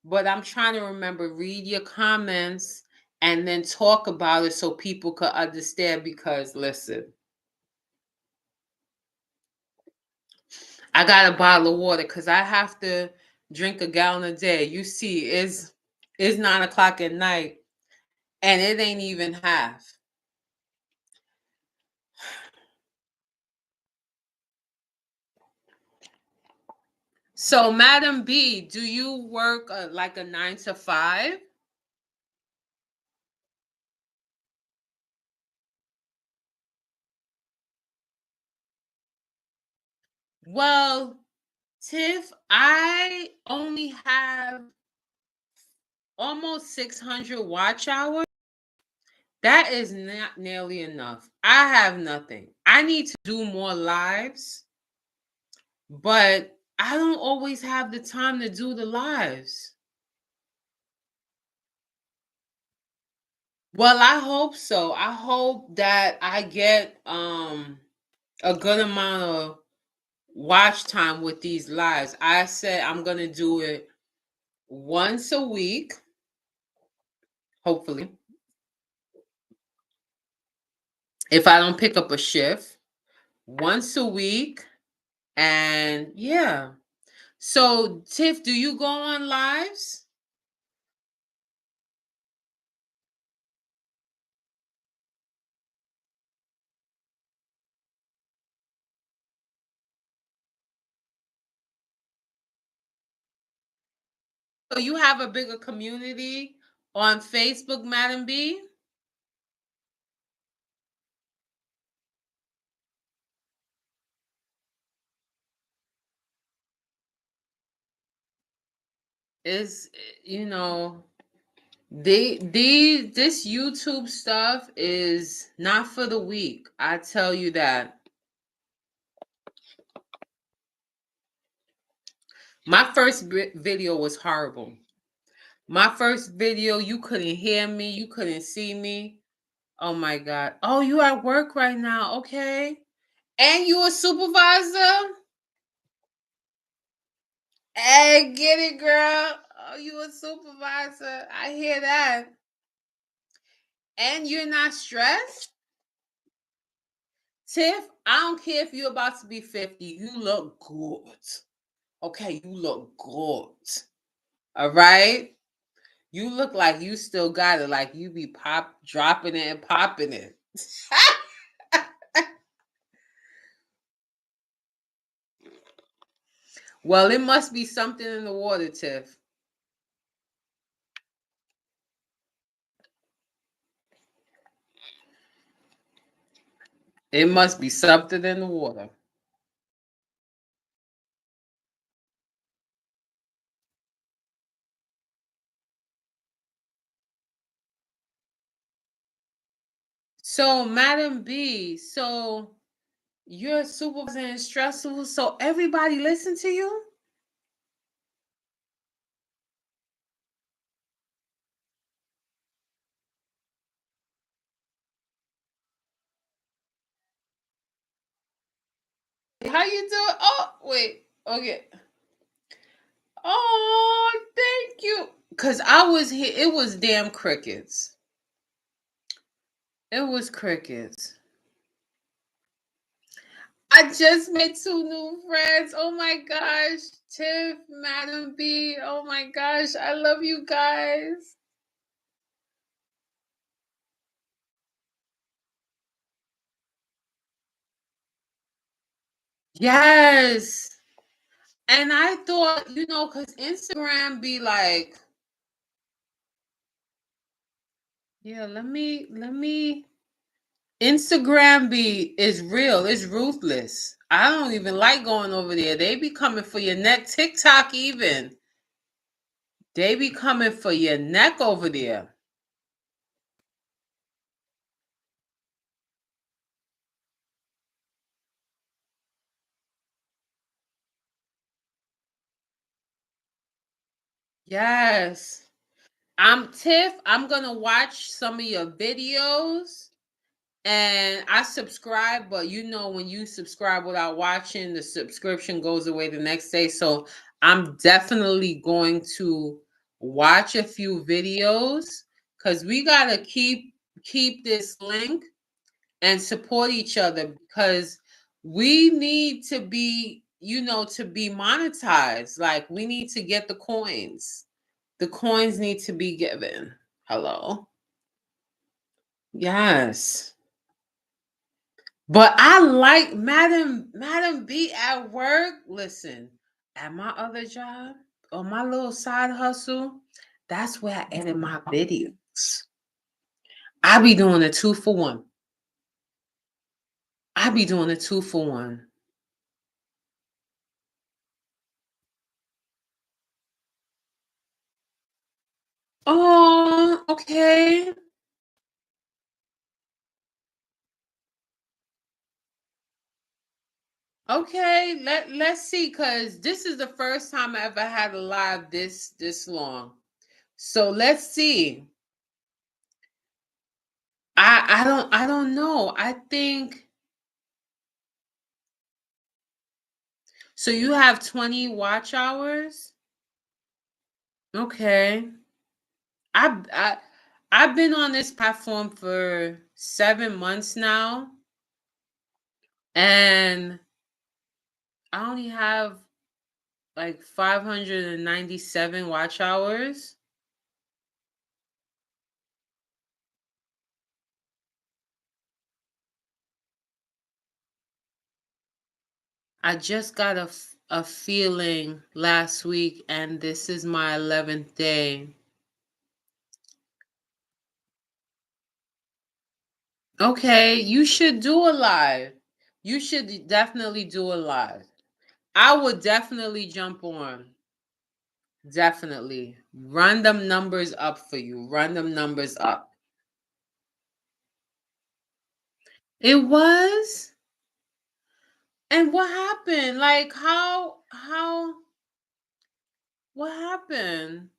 But I'm trying to remember, read your comments and then talk about it so people could understand. Because listen, I got a bottle of water because I have to drink a gallon a day. You see, is It's 9 o'clock at night, and it ain't even half. So, Madam B, do you work like a 9 to 5? Well, Tiff, I only have almost 600 watch hours. That is not nearly enough. I have nothing. I need to do more lives, but I don't always have the time to do the lives. Well, I hope so. I hope that I get a good amount of watch time with these lives. I said I'm going to do it once a week, hopefully. If I don't pick up a shift, once a week. And yeah. So, Tiff, do you go on lives? So you have a bigger community on Facebook, Madam B? Is you know, this YouTube stuff is not for the weak. I tell you that. My first video was horrible. My first video, you couldn't hear me, you couldn't see me. Oh my God. Oh, you at work right now. Okay. And you a supervisor? Hey, get it, girl. Oh, you a supervisor. I hear that. And you're not stressed? Tiff, I don't care if you're about to be 50. You look good. Okay, you look good. All right? You look like you still got it, like you be dropping it and popping it. Well, it must be something in the water, Tiff. It must be something in the water. So, Madam B, so you're supervising stressful, so everybody listen to you? How you doing? Oh, wait. Okay. Oh, thank you. Cause I was here. It was damn crickets. It was crickets. I just made two new friends. Oh my gosh. Tiff, Madam B. Oh my gosh. I love you guys. Yes. And I thought, because Instagram be like, yeah, let me Instagram be is real, it's ruthless. I don't even like going over there. They be coming for your neck. TikTok even. They be coming for your neck over there. Yes. I'm Tiff. I'm gonna watch some of your videos and I subscribe, but when you subscribe without watching, the subscription goes away the next day. So I'm definitely going to watch a few videos because we gotta keep this link and support each other because we need to be monetized. Like we need to get the coins. The coins need to be given. Hello. Yes. But I like Madam B at work. Listen, at my other job, on my little side hustle, that's where I edit my videos. I be doing a 2 for 1. I be doing a 2 for 1. Oh, okay. Okay, let's see, cause this is the first time I ever had a live this long. So let's see. I don't know. I think so. You have 20 watch hours. Okay. I I I've been on this platform for 7 months now, and I only have like 597 watch hours. I just got a feeling last week, and this is my 11th day. Okay, you should do a live. You should definitely do a live. I would definitely jump on. Definitely. Run them numbers up for you. Run them numbers up. It was? And what happened? Like what happened?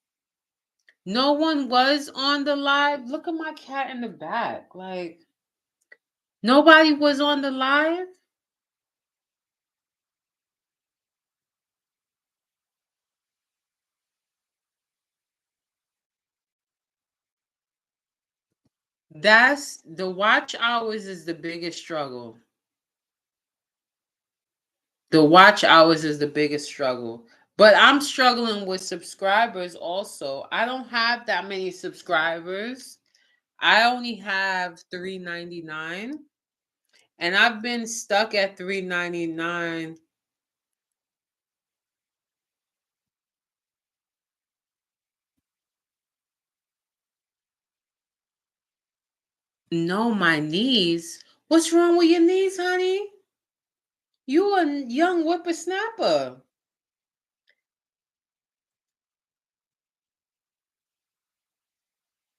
No one was on the live. Look at my cat in the back. Like nobody was on the live? That's the watch hours is the biggest struggle. The watch hours is the biggest struggle. But I'm struggling with subscribers also. I don't have that many subscribers. I only have 399, and I've been stuck at 399. No, my knees. What's wrong with your knees, honey? You a young whippersnapper.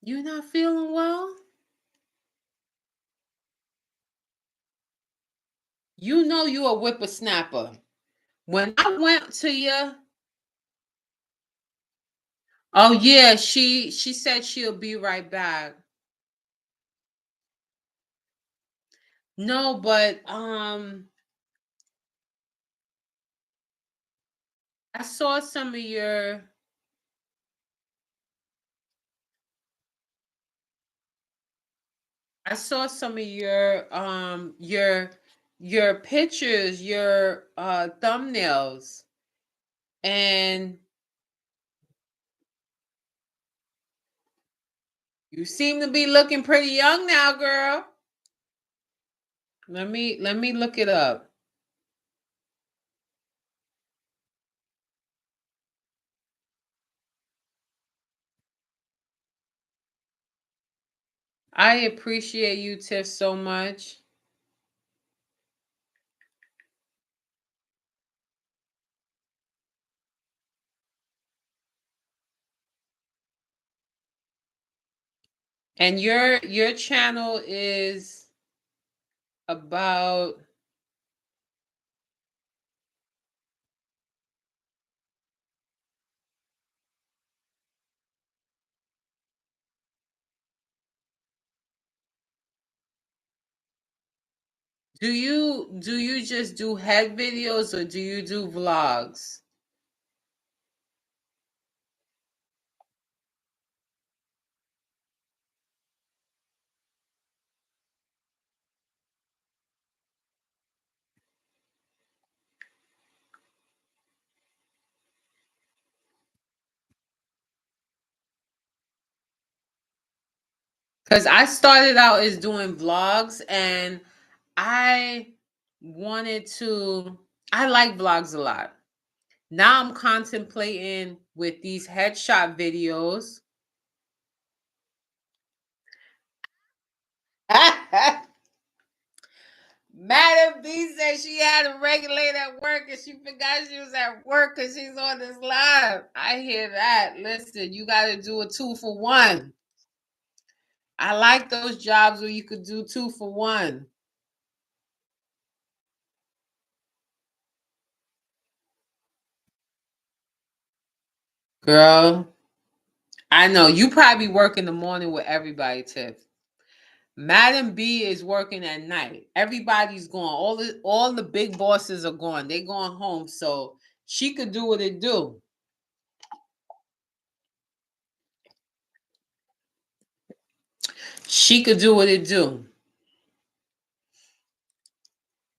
You not feeling well? You know you a whippersnapper. When I went to your Oh yeah, she said she'll be right back. No, but I saw some of your pictures, your thumbnails, and you seem to be looking pretty young now, girl. Let me look it up. I appreciate you, Tiff, so much. And your channel is about do you just do head videos or do you do vlogs? Cuz I started out as doing vlogs and I wanted to I like vlogs a lot. Now I'm contemplating with these headshot videos. Madam B said she had a regulator at work and she forgot she was at work because she's on this live. I hear that. Listen, you got to do a 2 for 1. I like those jobs where you could do 2 for 1. Girl, I know you probably work in the morning with everybody, Tiff. Madam B is working at night. Everybody's gone. All the big bosses are gone. They going home. So she could do what it do. She could do what it do.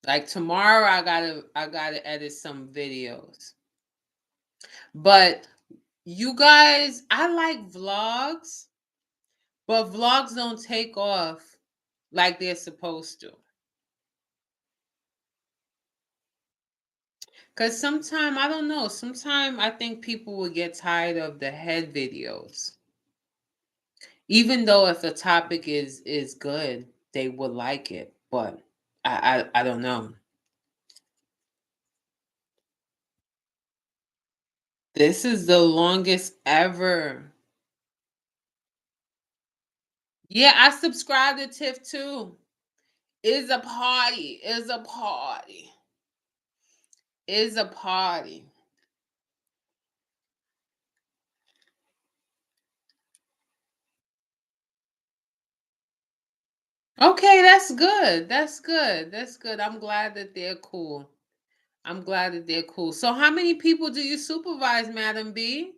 Like tomorrow I gotta edit some videos. But you guys, I like vlogs, but vlogs don't take off like they're supposed to. Cause sometimes I don't know. Sometimes I think people will get tired of the head videos. Even though if the topic is good, they would like it. But I don't know. This is the longest ever. Yeah, I subscribe to Tiff too. Is a party. Is a party. Is a party. Okay, that's good. That's good. That's good. I'm glad that they're cool. I'm glad that they're cool. So how many people do you supervise, Madam B?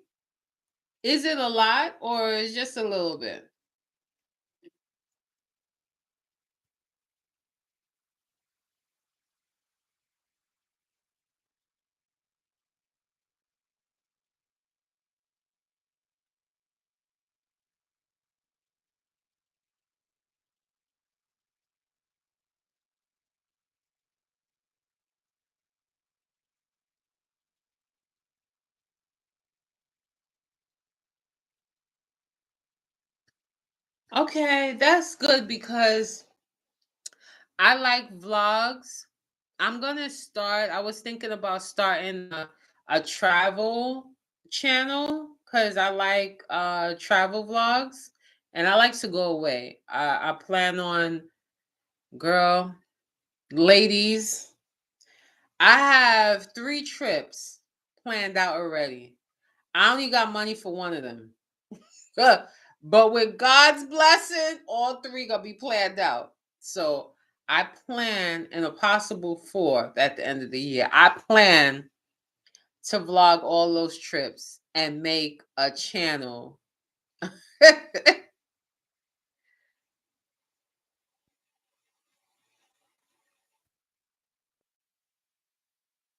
Is it a lot or is just a little bit? Okay, that's good because I like vlogs. I'm gonna start. I was thinking about starting a travel channel because I like travel vlogs and I like to go away. I plan on, girl, ladies, I have 3 trips planned out already. I only got money for one of them. But with God's blessing, all 3 gonna be planned out. So I plan an possible 4th at the end of the year. I plan to vlog all those trips and make a channel.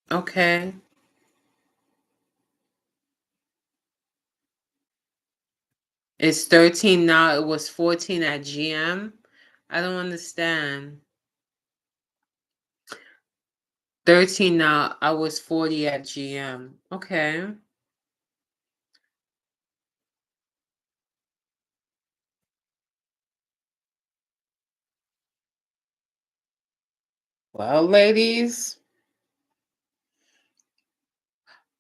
Okay. It's 13 now. It was 14 at GM. I don't understand. 13 now. I was 40 at GM. Okay. Well, ladies.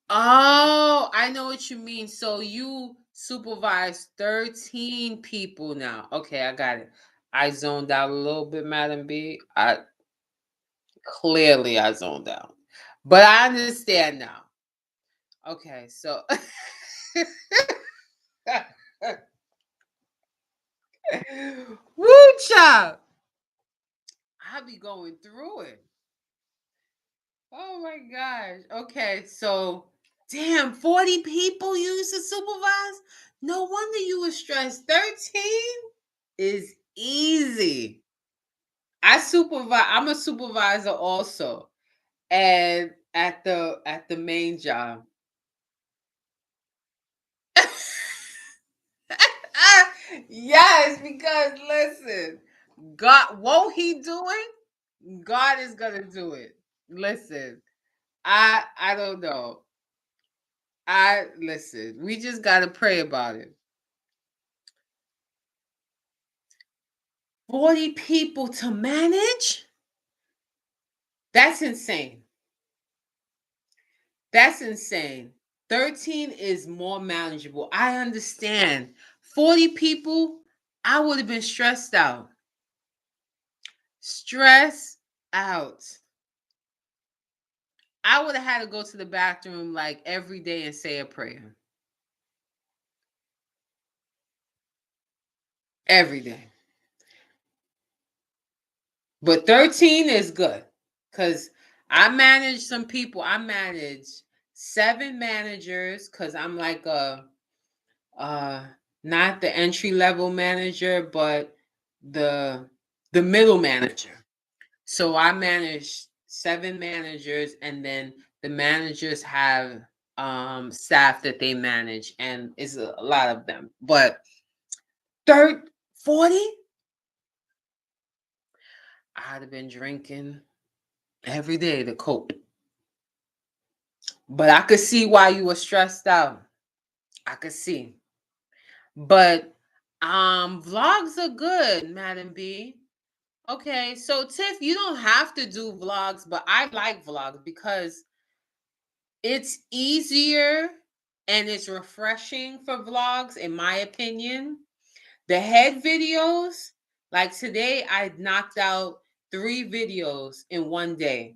Oh, I know what you mean. So you supervise 13 people now. Okay, I got it. I zoned out a little bit, Madam B. I zoned out. But I understand now. Okay, so woo child. I'll be going through it. Oh my gosh. Okay, so damn, 40 people you used to supervise? No wonder you were stressed. 13 is easy. I'm a supervisor also. And at the main job. Yes, because listen, God won't he do it? God is gonna do it. Listen, I don't know. I listen, we just gotta pray about it. 40 people to manage? That's insane. That's insane. 13 is more manageable. I understand. 40 people, I would have been stressed out. Stress out. I would have had to go to the bathroom like every day and say a prayer. Every day. But 13 is good because I manage some people. I manage 7 managers because I'm like a uh not the entry level manager, but the the middle manager. So I manage 7 managers, and then the managers have staff that they manage, and it's a lot of them. But third 40, I'd have been drinking every day to cope. But I could see why you were stressed out. I could see. But vlogs are good, Madam B. Okay, so Tiff, you don't have to do vlogs, but I like vlogs because it's easier and it's refreshing for vlogs, in my opinion. The head videos, like today, I knocked out 3 videos in one day,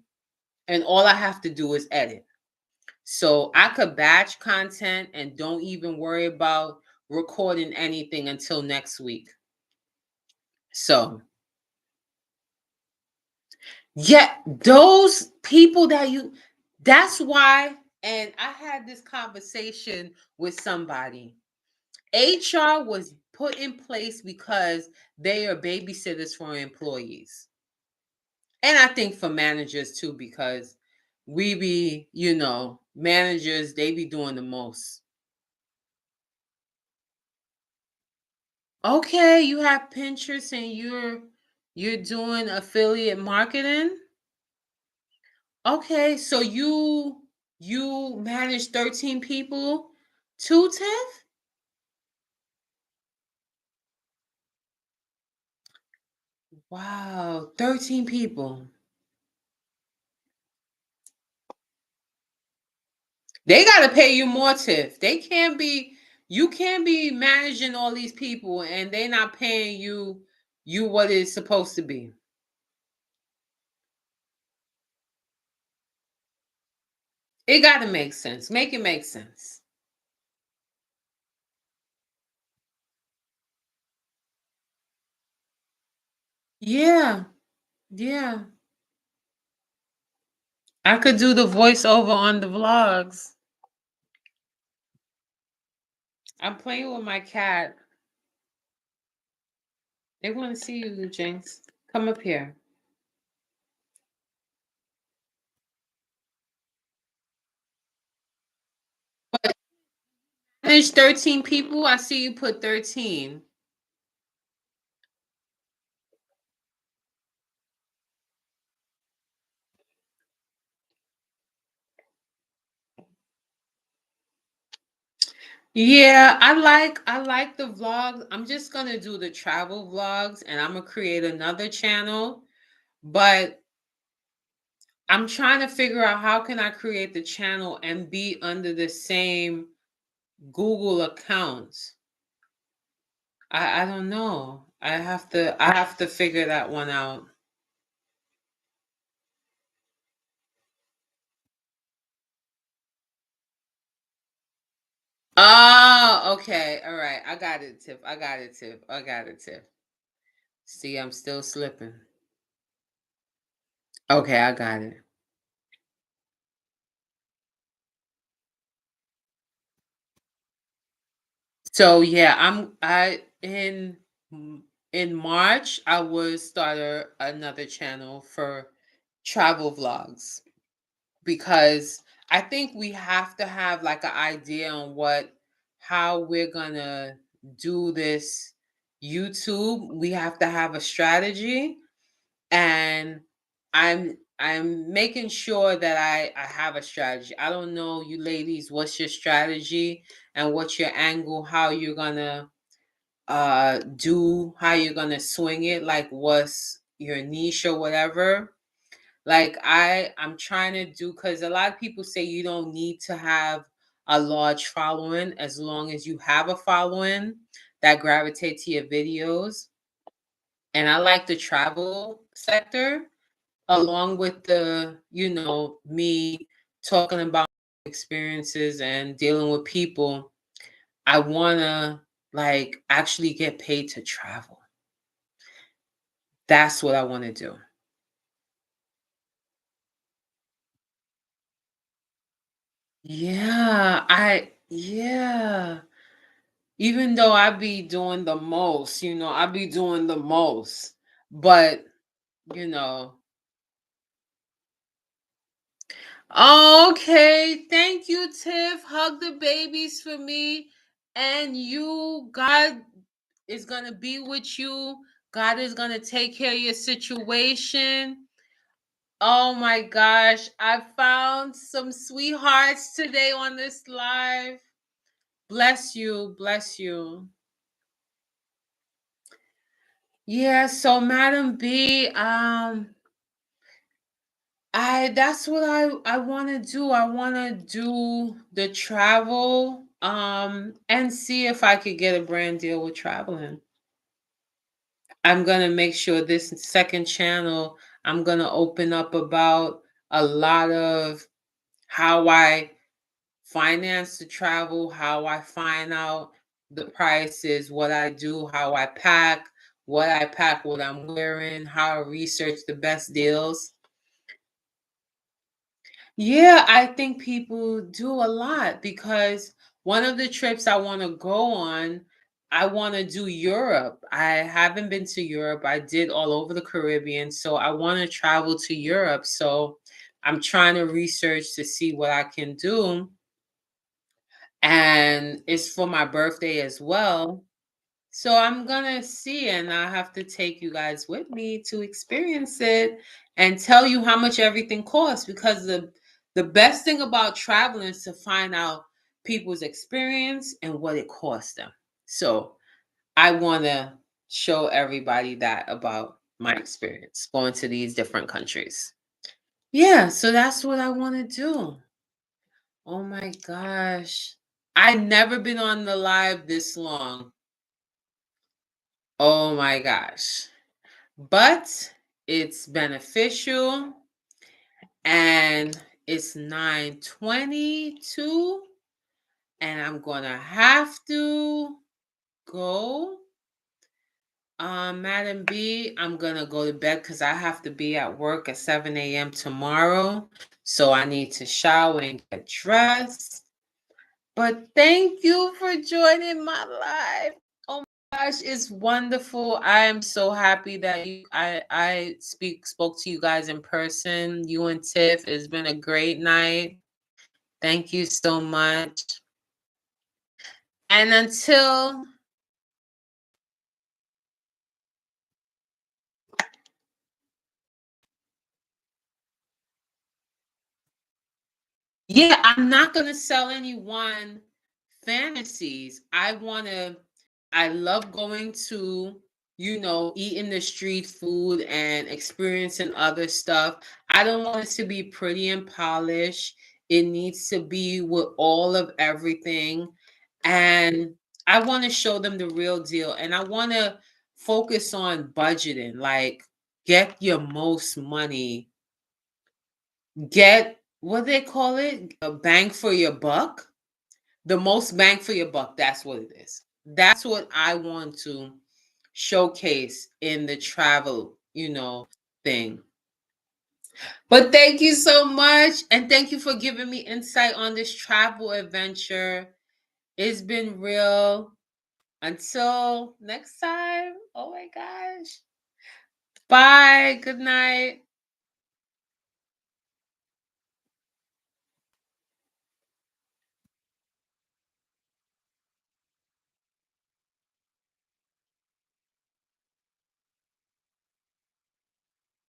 and all I have to do is edit. So I could batch content and don't even worry about recording anything until next week. So, yeah, those people that that's why. And I had this conversation with somebody. HR was put in place because they are babysitters for employees. And I think for managers too, because we be, managers, they be doing the most. Okay, you have Pinterest and you're doing affiliate marketing? Okay, so you manage 13 people too, Tiff? Wow, 13 people. They gotta pay you more, Tiff. You can't be managing all these people and they not paying you what it's supposed to be. It gotta make sense. Make it make sense. Yeah, yeah. I could do the voiceover on the vlogs. I'm playing with my cat. They want to see you, Jinx. Come up here. But there's 13 people. I see you put 13. Yeah, I like the vlogs. I'm just gonna do the travel vlogs and I'm gonna create another channel. But I'm trying to figure out how can I create the channel and be under the same Google account. I don't know. I have to figure that one out. Oh, okay. All right. I got it, Tiff. I got it, Tiff. I got it, Tiff. See, I'm still slipping. Okay, I got it. So yeah, I in March I will start another channel for travel vlogs because I think we have to have like an idea on how we're gonna do this YouTube, we have to have a strategy, and I'm making sure that I have a strategy. I don't know, you ladies, what's your strategy and what's your angle, how you're gonna do, how you're gonna swing it, like what's your niche or whatever. Like I'm trying to do, because a lot of people say you don't need to have a large following as long as you have a following that gravitate to your videos. And I like the travel sector, along with the, me talking about experiences and dealing with people. I want to like actually get paid to travel. That's what I want to do. Yeah. Even though I be doing the most, I be doing the most. But, you know, okay. Thank you, Tiff. Hug the babies for me. And you, God is going to be with you. God is going to take care of your situation. Oh my gosh. I found some sweethearts today on this live. Bless you. Bless you. Yeah, so Madam B, I that's what I want to do. I want to do the travel and see if I could get a brand deal with traveling. I'm going to make sure this second channel, I'm going to open up about a lot of how I finance the travel, how I find out the prices, what I do, how I pack, what I'm wearing, how I research the best deals. Yeah, I think people do a lot, because one of the trips I want to go on, I want to do Europe. I haven't been to Europe. I did all over the Caribbean, so I want to travel to Europe. So I'm trying to research to see what I can do. And it's for my birthday as well. So I'm gonna see, and I have to take you guys with me to experience it and tell you how much everything costs, because the best thing about traveling is to find out people's experience and what it costs them. So I want to show everybody that about my experience going to these different countries. Yeah, so that's what I want to do. Oh my gosh. I've never been on the live this long. Oh my gosh. But it's beneficial, and it's 9:22, and I'm going to have to go. Madam B, I'm going to go to bed because I have to be at work at 7 a.m. tomorrow. So I need to shower and get dressed. But thank you for joining my live. Oh my gosh, it's wonderful. I am so happy that I spoke to you guys in person. You and Tiff. It's been a great night. Thank you so much. And until yeah, I'm not gonna sell anyone fantasies. I love going to, eating the street food and experiencing other stuff. I don't want it to be pretty and polished. It needs to be with all of everything. And I want to show them the real deal. And I want to focus on budgeting, like get your most money, get what they call it, a bang for your buck. The most bang for your buck, that's what it is. That's what I want to showcase in the travel, thing. But thank you so much, and thank you for giving me insight on this travel adventure. It's been real. Until next time. Oh my gosh. Bye. Good night.